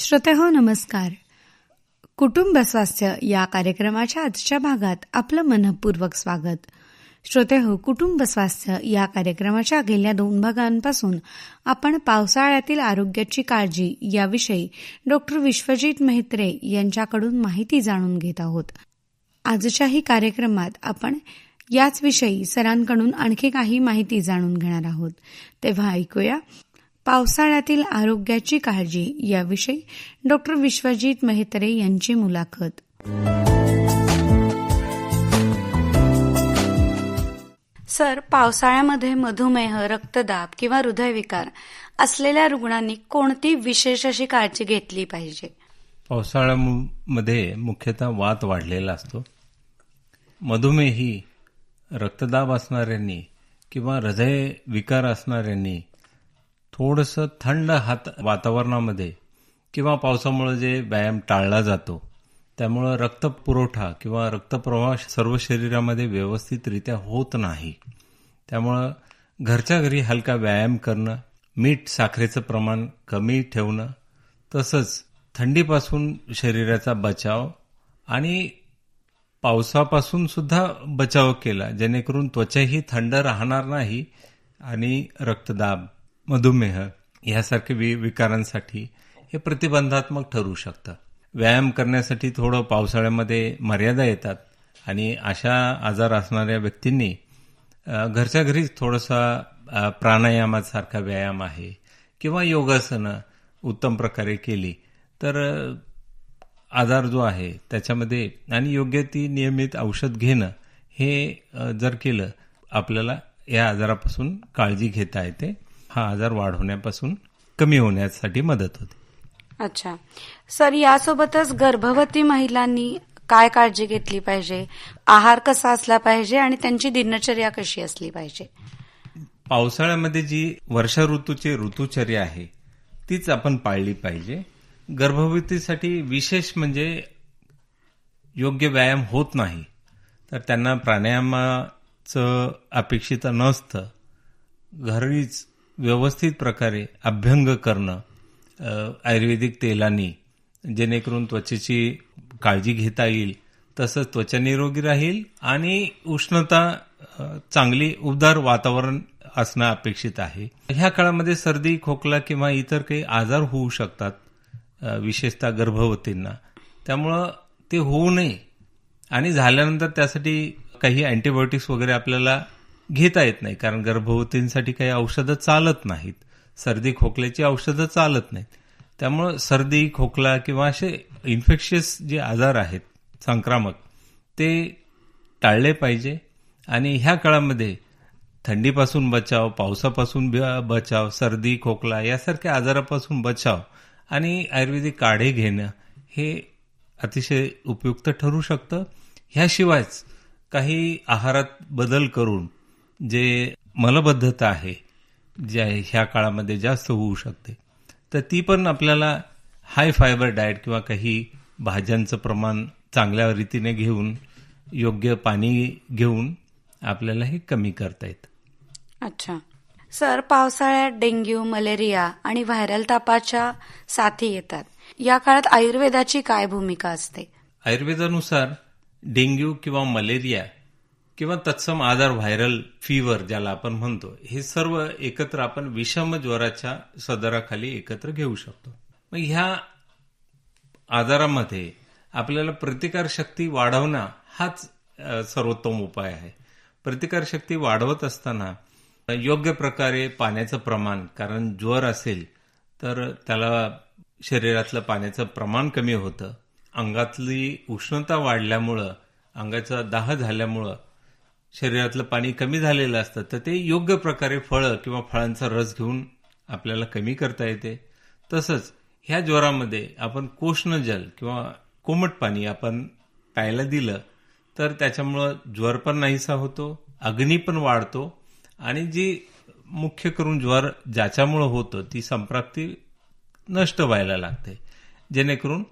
श्रोतेहो नमस्कार. कुटुंब स्वास्थ्य या कार्यक्रमाच्या आजच्या भागात आपलं मनःपूर्वक स्वागत. श्रोतेहो, कुटुंब स्वास्थ्य या कार्यक्रमाच्या गेल्या 2 भागांपासून आपण पावसाळ्यातील आरोग्याची काळजी याविषयी डॉक्टर विश्वजित मेहत्रे यांच्याकडून माहिती जाणून घेत आहोत. आजच्याही कार्यक्रमात आपण याच विषयी सरांकडून आणखी काही माहिती जाणून घेणार आहोत. तेव्हा ऐकूया पावसाळ्यातील आरोग्याची काळजी याविषयी डॉक्टर विश्वजित मेहत्रे यांची मुलाखत. सर, पावसाळ्यामध्ये मधुमेह, रक्तदाब किंवा हृदयविकार असलेल्या रुग्णांनी कोणती विशेष अशी काळजी घेतली पाहिजे? पावसाळ्यामध्ये मुख्यतः वात वाढलेला असतो. मधुमेही, रक्तदाब असणाऱ्यांनी किंवा हृदयविकार असणाऱ्यांनी थोडंसं थंड वातावरणामध्ये किंवा पावसामुळे जे व्यायाम टाळला जातो त्यामुळं रक्तपुरवठा किंवा रक्तप्रवाह सर्व शरीरामध्ये व्यवस्थितरित्या होत नाही. त्यामुळं घरच्या घरी हलका व्यायाम करणं, मीठ साखरेचं प्रमाण कमी ठेवणं, तसंच थंडीपासून शरीराचा बचाव आणि पावसापासून सुद्धा बचाव केला जेणेकरून त्वचाही थंड राहणार नाही आणि रक्तदाब, मधुमेह यासारखे विकारांसाठी हे प्रतिबंधात्मक ठरू शकतं. व्यायाम करण्यासाठी थोडं पावसाळ्यामध्ये मर्यादा येतात आणि अशा आजार असणाऱ्या व्यक्तींनी घरच्या घरीच थोडासा प्राणायामासारखा व्यायाम आहे किंवा योगासनं उत्तम प्रकारे केली तर आजार जो आहे त्याच्यामध्ये आणि योग्य ती नियमित औषध घेणं हे जर केलं आपल्याला या आजारापासून काळजी घेता येते. हा आजार वाढवण्यापासून कमी होण्यासाठी मदत होते. अच्छा सर, यासोबतच गर्भवती महिलांनी काय काळजी घेतली पाहिजे? आहार कसा असला पाहिजे आणि त्यांची दिनचर्या कशी असली पाहिजे? पावसाळ्यामध्ये जी वर्षा ऋतूची ऋतुचर्या आहे तीच आपण पाळली पाहिजे. गर्भवतीसाठी विशेष म्हणजे योग्य व्यायाम होत नाही तर त्यांना प्राणायामाचं अपेक्षित नसतं. घरीच व्यवस्थित प्रकारे अभ्यंग करणं आयुर्वेदिक तेलांनी जेणेकरून त्वचेची काळजी घेता येईल, तसंच त्वचा निरोगी राहील आणि उष्णता चांगली उबदार वातावरण असणं अपेक्षित आहे. ह्या काळामध्ये सर्दी, खोकला किंवा इतर काही आजार होऊ शकतात विशेषतः गर्भवतींना. त्यामुळं ते होऊ नये आणि झाल्यानंतर त्यासाठी काही अँटीबायोटिक्स वगैरे आपल्याला घेता येत नाही कारण गर्भवतींसाठी काही औषधं चालत नाहीत. सर्दी खोकल्याची औषधं चालत नाहीत. त्यामुळं सर्दी, खोकला किंवा असे इन्फेक्शियस जे आजार आहेत संक्रामक ते टाळले पाहिजे. आणि ह्या काळामध्ये थंडीपासून बचाव, पावसापासून बचाव, सर्दी, खोकला यासारख्या आजारापासून बचाव आणि आयुर्वेदिक काढे घेणं हे अतिशय उपयुक्त ठरू शकतं. ह्याशिवायच काही आहारात बदल करून जे मलबद्धता आहे ज्या ह्या काळामध्ये जास्त होऊ शकते तर ती पण आपल्याला हाय फायबर डाएट किंवा काही भाज्यांचं प्रमाण चांगल्या रीतीने घेऊन योग्य पाणी घेऊन आपल्याला हे कमी करता येतं. अच्छा सर, पावसाळ्यात डेंग्यू, मलेरिया आणि व्हायरल तापाच्या साथी येतात. या काळात आयुर्वेदाची काय भूमिका असते? आयुर्वेदानुसार डेंग्यू किंवा मलेरिया किंवा तत्सम आजार, व्हायरल फीवर ज्याला आपण म्हणतो, हे सर्व एकत्र आपण विषम ज्वराच्या सदराखाली एकत्र घेऊ शकतो. मग ह्या आजारामध्ये आपल्याला प्रतिकारशक्ती वाढवणं हाच सर्वोत्तम उपाय आहे. प्रतिकारशक्ती वाढवत असताना योग्य प्रकारे पाण्याचं प्रमाण, कारण ज्वर असेल तर त्याला शरीरातलं पाण्याचं प्रमाण कमी होतं. अंगातली उष्णता वाढल्यामुळं, अंगाचा दाह झाल्यामुळं शरीरातलं पाणी कमी झालेलं असतं तर ते योग्य प्रकारे फळं किंवा फळांचा रस घेऊन आपल्याला कमी करता येते. तसंच ह्या ज्वरामध्ये आपण कोष्ण जल किंवा कोमट पाणी आपण प्यायला दिलं तर त्याच्यामुळं ज्वर पण नाहीसा होतो, अग्नी पण वाढतो आणि जी मुख्य करून ज्वर ज्याच्यामुळं होतं ती संप्राप्ती नष्ट व्हायला लागते जेणेकरून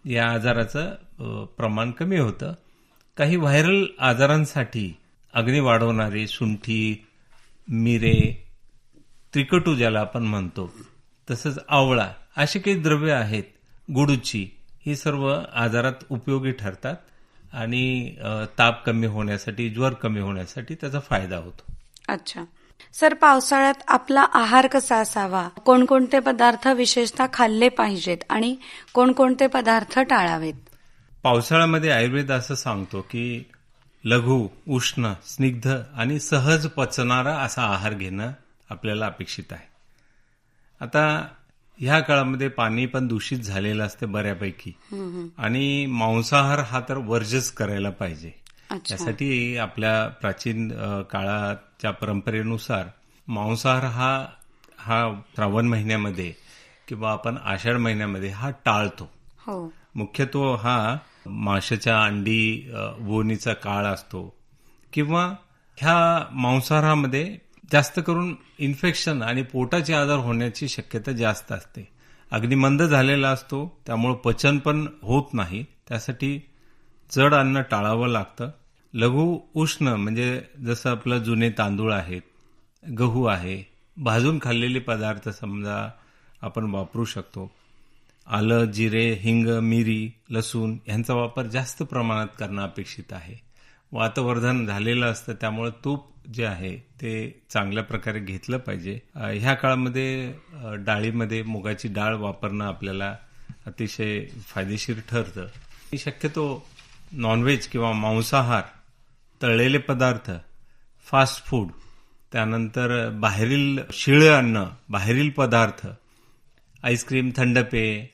या आजाराचं प्रमाण कमी होतं. काही व्हायरल आजारांसाठी अग्नी वाढवणारे सुंठी, मिरे, त्रिकटू ज्याला आपण म्हणतो, तसंच आवळा अशी काही द्रव्य आहेत गुडूची ही सर्व आजारात उपयोगी ठरतात आणि ताप कमी होण्यासाठी, ज्वर कमी होण्यासाठी त्याचा फायदा होतो. अच्छा सर, पावसाळ्यात आपला आहार कसा असावा? कोणकोणते पदार्थ विशेषतः खाल्ले पाहिजेत आणि कोणकोणते पदार्थ टाळावेत? पावसाळ्यामध्ये आयुर्वेद असं सांगतो की लघु, उष्ण, स्निग्ध आणि सहज पचणारा असा आहार घेणं आपल्याला अपेक्षित आहे. आता ह्या काळामध्ये पाणी पण दूषित झालेलं असते बऱ्यापैकी आणि मांसाहार हा तर वर्जच करायला पाहिजे. यासाठी आपल्या प्राचीन काळाच्या परंपरेनुसार मांसाहार हा श्रावण महिन्यामध्ये किंवा आपण आषाढ महिन्यामध्ये हा टाळतो. मुख्यत्वे हा माशाच्या अंडी बोनीचा काळ असतो किंवा ह्या मांसाहारामध्ये जास्त करून इन्फेक्शन आणि पोटाचे आजार होण्याची शक्यता जास्त असते. अग्निमंद झालेला असतो, त्यामुळे पचन पण होत नाही. त्यासाठी जड अन्न टाळावं लागतं. लघु उष्ण म्हणजे जसं आपलं जुने तांदूळ आहेत, गहू आहे, भाजून खाल्लेले पदार्थ समजा आपण वापरू शकतो. आलं, जिरे, हिंग, मिरी, लसूण यांचा वापर जास्त प्रमाणात करणं अपेक्षित आहे. वातवर्धन झालेलं असतं, त्यामुळे तूप जे आहे ते चांगल्या प्रकारे घेतलं पाहिजे. ह्या काळामध्ये डाळीमध्ये मुगाची डाळ वापरणं आपल्याला अतिशय फायदेशीर ठरतं. शक्यतो नॉनव्हेज किंवा मांसाहार, तळलेले पदार्थ, फास्ट फूड, त्यानंतर बाहेरील शिळे अन्न, बाहेरील पदार्थ, आईस्क्रीम, थंड पेय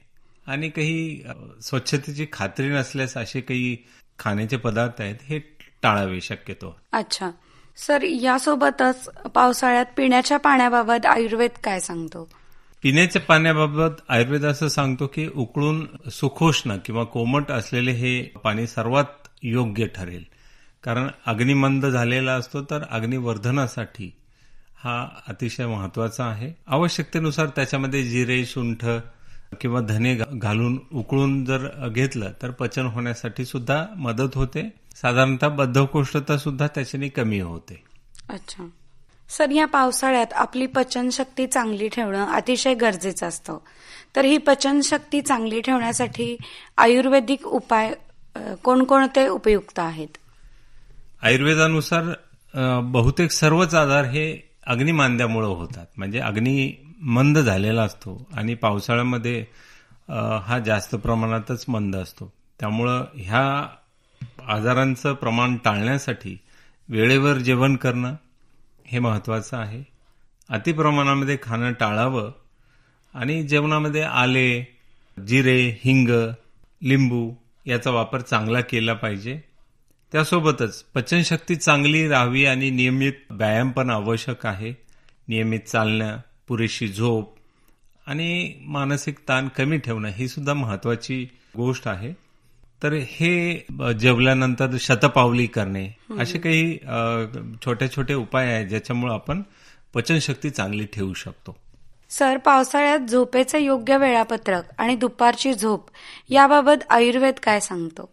आणि काही स्वच्छतेची खात्री नसल्यास असे काही खाण्याचे पदार्थ आहेत हे टाळावे शक्यतो. अच्छा सर, यासोबतच पावसाळ्यात पिण्याच्या पाण्याबाबत आयुर्वेद काय सांगतो? पिण्याच्या पाण्याबाबत आयुर्वेद असं सांगतो की उकळून सुखोष्ण किंवा कोमट असलेले हे पाणी सर्वात योग्य ठरेल. कारण अग्निमंद झालेला असतो, तर अग्निवर्धनासाठी हा अतिशय महत्वाचा आहे. आवश्यकतेनुसार त्याच्यामध्ये जिरे, सुंठ किंवा धने घालून उकळून जर घेतलं तर पचन होण्यासाठी सुद्धा मदत होते. साधारणतः बद्धकोष्ठता सुद्धा त्याच्याने कमी होते. अच्छा सर, या पावसाळ्यात आपली पचनशक्ती चांगली ठेवणं अतिशय गरजेचं असतं. तर ही पचनशक्ती चांगली ठेवण्यासाठी आयुर्वेदिक उपाय कोणकोणते उपयुक्त आहेत? आयुर्वेदानुसार बहुतेक सर्वच आजार हे अग्निमांद्यामुळे होतात. म्हणजे अग्नी मंद झालेला असतो आणि पावसाळ्यामध्ये हा जास्त प्रमाणातच मंद असतो. त्यामुळं ह्या आजारांचं प्रमाण टाळण्यासाठी वेळेवर जेवण करणं हे महत्वाचं आहे. अतिप्रमाणामध्ये खाणं टाळावं आणि जेवणामध्ये आले, जिरे, हिंग, लिंबू याचा वापर चांगला केला पाहिजे. त्यासोबतच पचनशक्ती चांगली राहावी आणि नियमित व्यायाम पण आवश्यक आहे. नियमित चालणं, पुरेशी झोप आणि मानसिक ताण कमी ठेवणं ही सुद्धा महत्वाची गोष्ट आहे. तर हे जेवल्यानंतर शतपावली करणे असे काही छोटे छोटे उपाय आहेत ज्याच्यामुळे आपण पचनशक्ती चांगली ठेवू शकतो. सर, पावसाळ्यात झोपेचे योग्य वेळापत्रक आणि दुपारची झोप याबाबत आयुर्वेद काय सांगतो?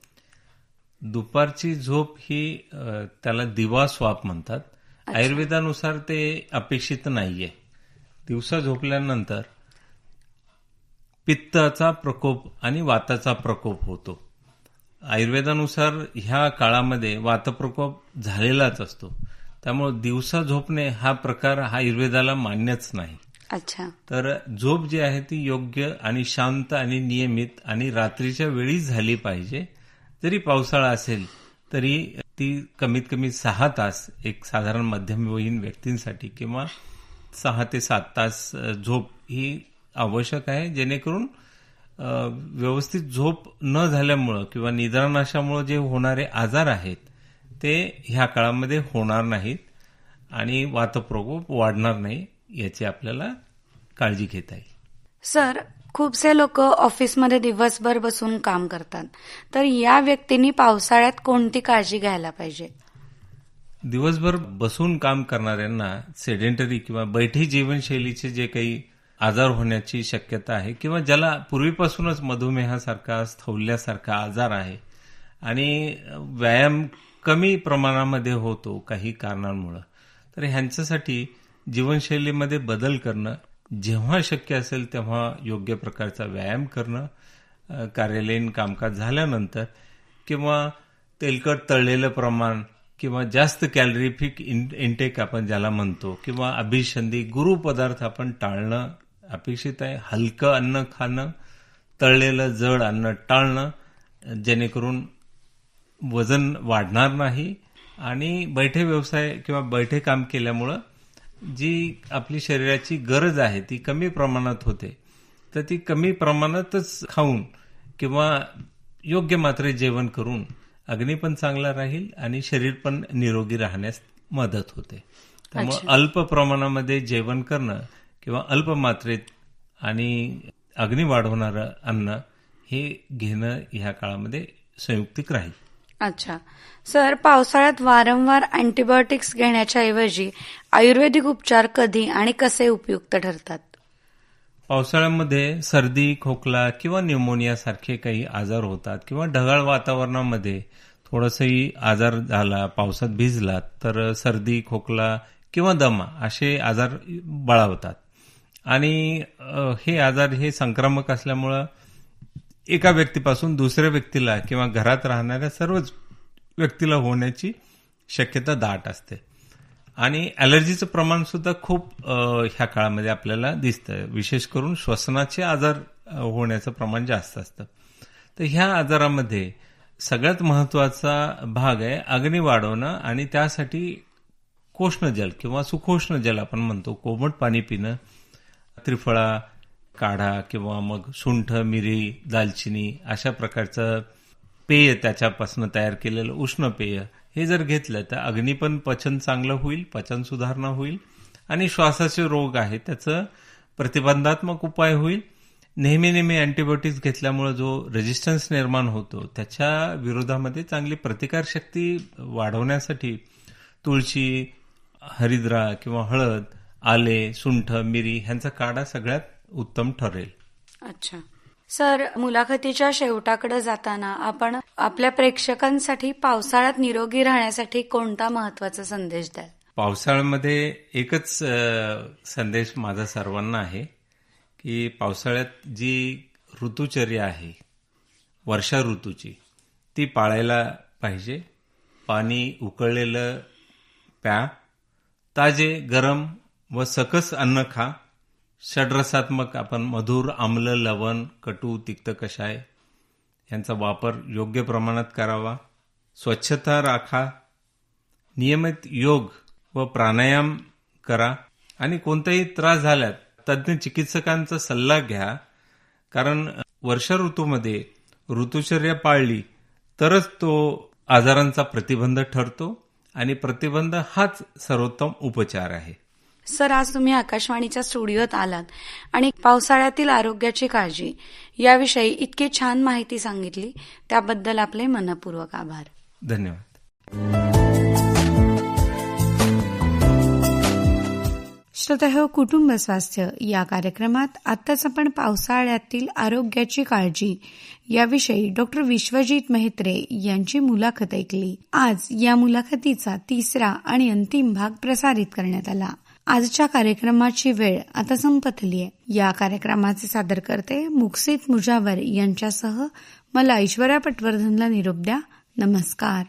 दुपारची झोप ही त्याला दिवा स्वाप म्हणतात. आयुर्वेदानुसार ते अपेक्षित नाहीये. दिवसा झोपल्यानंतर पित्ताचा प्रकोप आणि वाताचा प्रकोप होतो. आयुर्वेदानुसार ह्या काळामध्ये वातप्रकोप झालेलाच असतो. त्यामुळे दिवसा झोपणे हा प्रकार हा आयुर्वेदाला मान्यच नाही. अच्छा. तर झोप जी आहे ती योग्य आणि शांत आणि नियमित आणि रात्रीच्या वेळी झाली पाहिजे. जरी पावसाळा असेल तरी ती कमीत कमी 6 तास एक साधारण मध्यमवयीन व्यक्तींसाठी किंवा 6 ते 7 तास झोप ही आवश्यक आहे. जेणेकरून व्यवस्थित झोप न झाल्यामुळं किंवा निद्रानाशामुळे जे होणारे आजार आहेत ते ह्या काळामध्ये होणार नाहीत आणि वातप्रकोप वाढणार नाही याची आपल्याला काळजी घेता येईल. सर, खूपसे लोक ऑफिसमध्ये दिवसभर बसून काम करतात, तर या व्यक्तींनी पावसाळ्यात कोणती काळजी घ्यायला पाहिजे? दिवसभर बसून काम करणाऱ्यांना सेडेंटरी किंवा बैठी जीवनशैलीचे जे काही आजार होण्याची शक्यता आहे किंवा ज्याला पूर्वीपासूनच मधुमेहासारखा, स्थौल्यासारखा आजार आहे आणि व्यायाम कमी प्रमाणामध्ये होतो काही कारणांमुळे, तर ह्यांच्यासाठी जीवनशैलीमध्ये बदल करणं, जेव्हा शक्य असेल तेव्हा योग्य प्रकारचा व्यायाम करणं कार्यालयीन कामकाज झाल्यानंतर किंवा तेलकट तळलेलं प्रमाण किंवा जास्त कॅलरीफिक इंटेक आपण ज्याला म्हणतो किंवा अभिसंधी गुरू पदार्थ आपण टाळणं अपेक्षित आहे. हलकं अन्न खाणं, तळलेलं जड अन्न टाळणं, जेणेकरून वजन वाढणार नाही आणि बैठे व्यवसाय किंवा बैठे काम केल्यामुळं जी आपली शरीराची गरज आहे ती कमी प्रमाणात होते. तर ती कमी प्रमाणातच खाऊन किंवा योग्य मात्रे जेवण करून अग्नी पण चांगला राहील आणि शरीर पण निरोगी राहण्यास मदत होते. त्यामुळे अल्प प्रमाणामध्ये जेवण करणं किंवा अल्प मात्रेत आणि अग्नी वाढवणारं अन्न हे घेणं ह्या काळामध्ये संयुक्तिक राहील. अच्छा सर, पावसाळ्यात वारंवार अँटीबायोटिक्स घेण्याच्या ऐवजी आयुर्वेदिक उपचार कधी आणि कसे उपयुक्त ठरतात? पावसाळ्यामध्ये सर्दी, खोकला किंवा न्यूमोनिया सारखे काही आजार होतात किंवा ढगाळ वातावरणामध्ये थोडंसंही आजार झाला, पावसात भिजलात तर सर्दी, खोकला किंवा दमा असे आजार बळावतात आणि हे आजार हे संक्रामक असल्यामुळं एका व्यक्तीपासून दुसऱ्या व्यक्तीला किंवा घरात राहणाऱ्या सर्वच व्यक्तीला होण्याची शक्यता दाट असते आणि ॲलर्जीचं प्रमाण सुद्धा खूप ह्या काळामध्ये आपल्याला दिसतं. विशेष करून श्वसनाचे आजार होण्याचं प्रमाण जास्त असतं. तर ह्या आजारामध्ये सगळ्यात महत्वाचा भाग आहे अग्नी वाढवणं आणि त्यासाठी कोष्णजल किंवा सुकोष्ण जल आपण म्हणतो, कोमट पाणी पिणं, त्रिफळा काढा किंवा मग सुंठ, मिरी, दालचिनी अशा प्रकारचं पेय त्याच्यापासून तयार केलेलं उष्ण पेय हे जर घेतलं तर अग्नी पण पचन चांगलं होईल, पचन सुधारणा होईल आणि श्वासाचे रोग आहेत त्याचं प्रतिबंधात्मक उपाय होईल. नेहमी अँटीबायोटिक्स घेतल्यामुळे जो रेजिस्टन्स निर्माण होतो त्याच्या विरोधामध्ये चांगली प्रतिकारशक्ती वाढवण्यासाठी तुळशी, हरिद्रा किंवा हळद, आले, सुंठ, मिरी ह्यांचा काढा सगळ्यात उत्तम ठरेल. अच्छा सर, मुलाखतीच्या शेवटाकडे जाताना आपण आपल्या प्रेक्षकांसाठी पावसाळ्यात निरोगी राहण्यासाठी कोणता महत्वाचा संदेश द्याल? पावसाळ्यामध्ये एकच संदेश माझा सर्वांना आहे की पावसाळ्यात जी ऋतुचर्या आहे वर्षा ऋतूची ती पाळायला पाहिजे. पाणी उकळलेलं प्या, ताजे गरम व सकस अन्न खा, षड्रसात्मक आपण मधुर, आम्ल, लवण, कटू, तिक्त कषाय यांचा वापर योग्य प्रमाणात करावा. स्वच्छता राखा, नियमित योग व प्राणायाम करा आणि कोणताही त्रास झाल्यास तज्ज्ञ चिकित्सकांचा सल्ला घ्या. कारण वर्षा ऋतूमध्ये ऋतुचर्या पाळली तरच तो आजारांचा प्रतिबंध ठरतो आणि प्रतिबंध हाच सर्वोत्तम उपचार आहे. सर, आज तुम्ही आकाशवाणीच्या स्टुडिओत आलात आणि पावसाळ्यातील आरोग्याची काळजी याविषयी इतकी छान माहिती सांगितली त्याबद्दल आपले मनपूर्वक आभार. धन्यवाद. श्रोताहो, कुटुंब स्वास्थ्य या कार्यक्रमात आत्ताच आपण पावसाळ्यातील आरोग्याची काळजी याविषयी डॉक्टर विश्वजित मेहत्रे यांची मुलाखत ऐकली. आज या मुलाखतीचा तिसरा आणि अंतिम भाग प्रसारित करण्यात आला. आजच्या कार्यक्रमाची वेळ आता संपतली आहे. या कार्यक्रमाचे सादरकर्ते मुक्सित मुजावर यांच्यासह मला ऐश्वर्या पटवर्धनला निरोप द्या. नमस्कार.